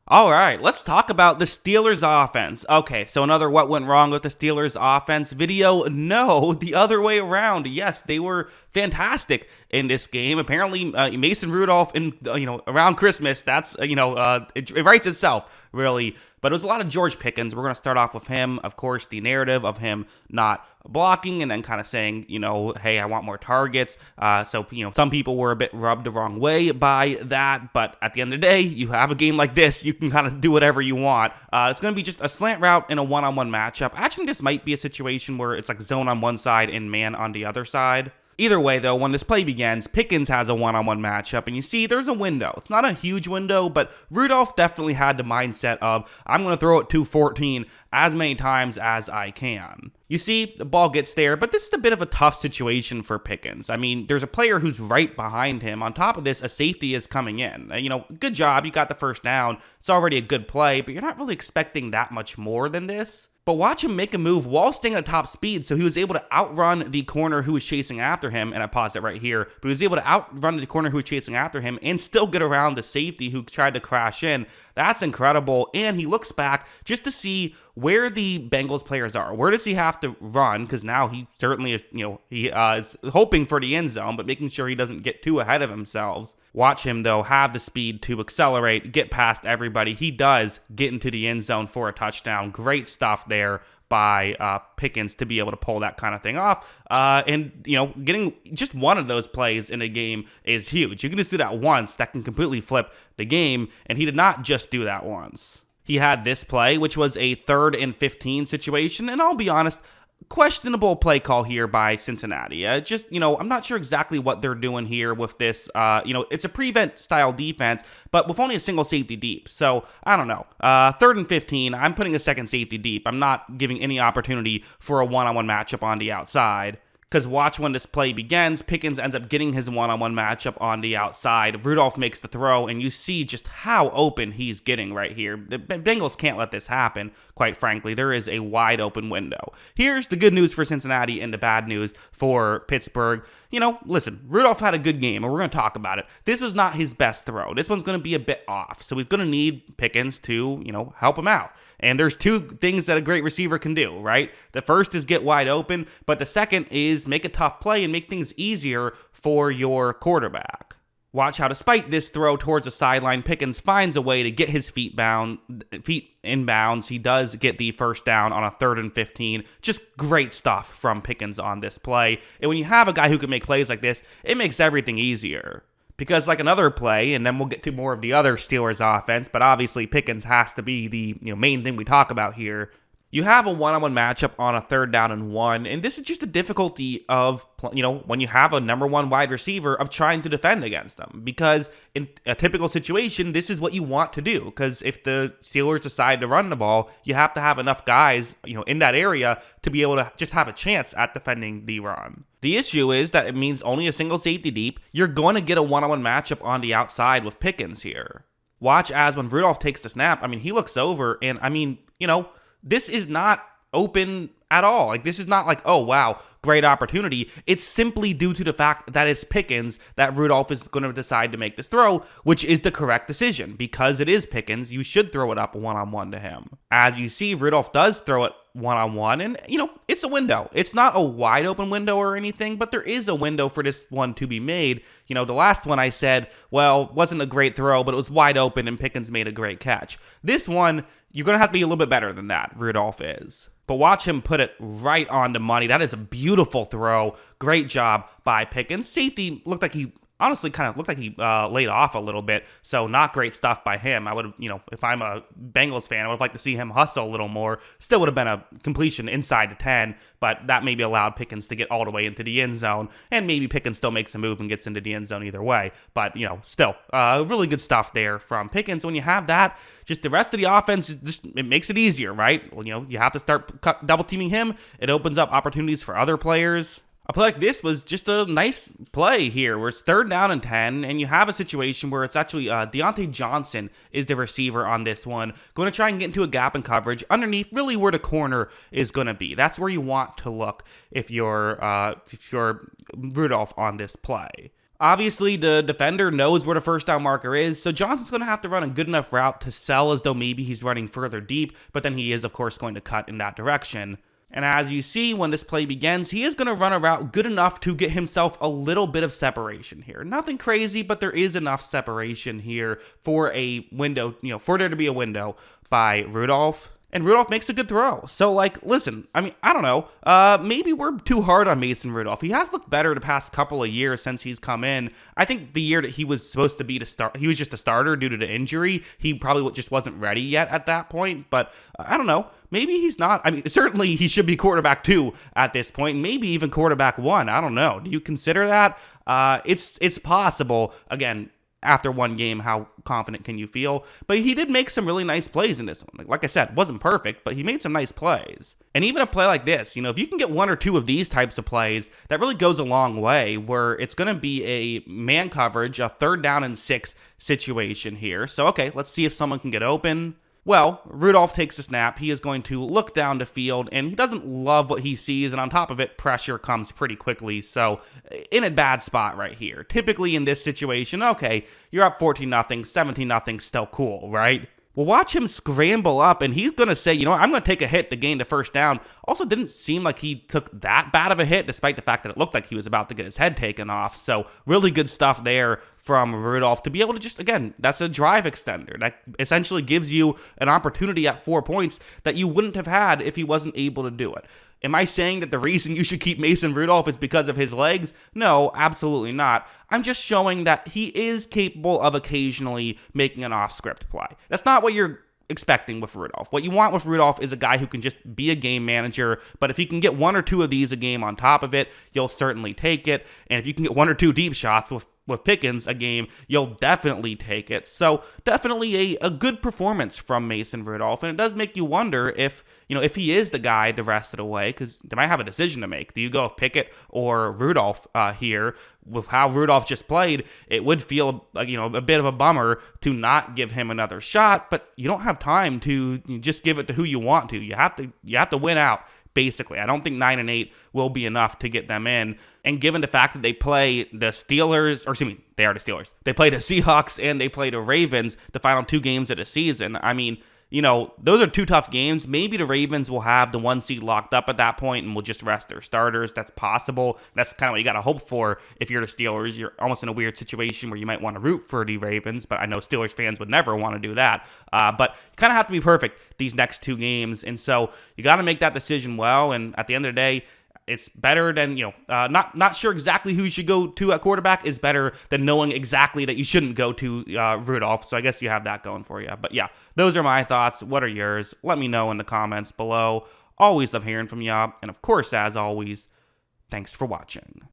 All right, let's talk about the Steelers offense. Okay, so another what went wrong with the Steelers offense video? No, the other way around. Yes, they were fantastic in this game. Apparently, Mason Rudolph in around Christmas, that's it writes itself really. But it was a lot of George Pickens. We're going to start off with him. Of course, the narrative of him not blocking and then kind of saying, hey, I want more targets. Some people were a bit rubbed the wrong way by that. But at the end of the day, you have a game like this, you can kind of do whatever you want. It's going to be just a slant route in a one-on-one matchup. Actually, this might be a situation where it's like zone on one side and man on the other side. Either way, though, when this play begins, Pickens has a one-on-one matchup, and you see there's a window. It's not a huge window, but Rudolph definitely had the mindset of, I'm going to throw it 214 as many times as I can. You see, the ball gets there, but this is a bit of a tough situation for Pickens. I mean, there's a player who's right behind him. On top of this, a safety is coming in. Good job, you got the first down. It's already a good play, but you're not really expecting that much more than this. But watch him make a move while staying at top speed, so he was able to outrun the corner who was chasing after him, and I paused it right here, but he was able to outrun the corner who was chasing after him and still get around the safety who tried to crash in. That's incredible, and he looks back just to see where the Bengals players are. Where does he have to run? Because now he certainly is, is hoping for the end zone, but making sure he doesn't get too ahead of himself. Watch him, though, have the speed to accelerate, get past everybody. He does get into the end zone for a touchdown. Great stuff there by Pickens to be able to pull that kind of thing off. Getting just one of those plays in a game is huge. You can just do that once. That can completely flip the game, and he did not just do that once. He had this play, which was a 3rd and 15 situation, and I'll be honest, questionable play call here by Cincinnati. I'm not sure exactly what they're doing here with this. It's a prevent style defense, but with only a single safety deep. So I don't know. 3rd and 15, I'm putting a second safety deep. I'm not giving any opportunity for a one-on-one matchup on the outside. Because watch when this play begins, Pickens ends up getting his one-on-one matchup on the outside. Rudolph makes the throw, and you see just how open he's getting right here. The Bengals can't let this happen, quite frankly. There is a wide open window. Here's the good news for Cincinnati and the bad news for Pittsburgh. Listen, Rudolph had a good game, and we're going to talk about it. This was not his best throw. This one's going to be a bit off, so he's going to need Pickens to, help him out. And there's two things that a great receiver can do, right? The first is get wide open, but the second is make a tough play and make things easier for your quarterback. Watch how, despite this throw towards the sideline, Pickens finds a way to get his feet inbounds. He does get the first down on a 3rd and 15. Just great stuff from Pickens on this play. And when you have a guy who can make plays like this, it makes everything easier. Because like another play, and then we'll get to more of the other Steelers offense, but obviously Pickens has to be the main thing we talk about here. You have a one-on-one matchup on a 3rd down and 1, and this is just the difficulty of, when you have a number 1 wide receiver of trying to defend against them. Because in a typical situation, this is what you want to do. Because if the Steelers decide to run the ball, you have to have enough guys, in that area to be able to just have a chance at defending the run. The issue is that it means only a single safety deep. You're going to get a one-on-one matchup on the outside with Pickens here. Watch as when Rudolph takes the snap, he looks over, and this is not open at all. Like, this is not like, oh, wow, great opportunity. It's simply due to the fact that it's Pickens that Rudolph is going to decide to make this throw, which is the correct decision. Because it is Pickens, you should throw it up one-on-one to him. As you see, Rudolph does throw it one-on-one, and, it's a window. It's not a wide open window or anything, but there is a window for this one to be made. The last one I said, well, wasn't a great throw, but it was wide open, and Pickens made a great catch. This one, you're going to have to be a little bit better than that, Rudolph is. But watch him put it right on the money. That is a beautiful throw. Great job by Pickens. Safety looked like he honestly kind of looked like he laid off a little bit, so not great stuff by him. I would have, if I'm a Bengals fan, I would have liked to see him hustle a little more. Still would have been a completion inside the 10, but that maybe allowed Pickens to get all the way into the end zone, and maybe Pickens still makes a move and gets into the end zone either way. But, still, really good stuff there from Pickens. When you have that, just the rest of the offense, it makes it easier, right? Well, you have to start double teaming him. It opens up opportunities for other players. A play like this was just a nice play here where it's 3rd down and 10, and you have a situation where it's actually Deontay Johnson is the receiver on this one, going to try and get into a gap in coverage underneath really where the corner is going to be. That's where you want to look if you're Rudolph on this play. Obviously, the defender knows where the first down marker is, so Johnson's going to have to run a good enough route to sell as though maybe he's running further deep, but then he is, of course, going to cut in that direction. And as you see, when this play begins, he is going to run a route good enough to get himself a little bit of separation here. Nothing crazy, but there is enough separation here for a window, for there to be a window by Rudolph. And Rudolph makes a good throw. So, listen, I don't know. Maybe we're too hard on Mason Rudolph. He has looked better the past couple of years since he's come in. I think the year that he was supposed to be he was just a starter due to the injury. He probably just wasn't ready yet at that point. But I don't know. Maybe he's not. Certainly he should be quarterback 2 at this point. Maybe even quarterback 1. I don't know. Do you consider that? It's possible. Again, after one game, how confident can you feel? But he did make some really nice plays in this one. Like I said, wasn't perfect, but he made some nice plays. And even a play like this, if you can get 1 or 2 of these types of plays, that really goes a long way, where it's going to be a man coverage, a 3rd down and 6 situation here. So, okay, let's see if someone can get open. Well, Rudolph takes a snap. He is going to look down the field, and he doesn't love what he sees, and on top of it, pressure comes pretty quickly, so in a bad spot right here. Typically in this situation, okay, you're up 14-0, 17-0, still cool, right? Well, watch him scramble up, and he's going to say, I'm going to take a hit to gain the first down. Also, didn't seem like he took that bad of a hit, despite the fact that it looked like he was about to get his head taken off. So, really good stuff there from Rudolph to be able to just, again, that's a drive extender. That essentially gives you an opportunity at 4 points that you wouldn't have had if he wasn't able to do it. Am I saying that the reason you should keep Mason Rudolph is because of his legs? No, absolutely not. I'm just showing that he is capable of occasionally making an off-script play. That's not what you're expecting with Rudolph. What you want with Rudolph is a guy who can just be a game manager, but if he can get 1 or 2 of these a game on top of it, you'll certainly take it. And if you can get 1 or 2 deep shots with Pickens a game, you'll definitely take it. So definitely a good performance from Mason Rudolph, and it does make you wonder if he is the guy the rest of the way, because they might have a decision to make. Do you go with Pickett or Rudolph here? With how Rudolph just played, it would feel like a bit of a bummer to not give him another shot, but you don't have time to just give it to who you want to. You have to win out. Basically, I don't think 9-8 will be enough to get them in. And given the fact that they play the Steelers, they are the Steelers. They play the Seahawks and they play the Ravens, the final 2 games of the season. Those are 2 tough games. Maybe the Ravens will have the 1 seed locked up at that point and will just rest their starters. That's possible. That's kind of what you got to hope for if you're the Steelers. You're almost in a weird situation where you might want to root for the Ravens, but I know Steelers fans would never want to do that. But you kind of have to be perfect these next 2 games, and so you got to make that decision well, and at the end of the day, it's better than, not sure exactly who you should go to at quarterback is better than knowing exactly that you shouldn't go to Rudolph. So I guess you have that going for you. But yeah, those are my thoughts. What are yours? Let me know in the comments below. Always love hearing from y'all. And of course, as always, thanks for watching.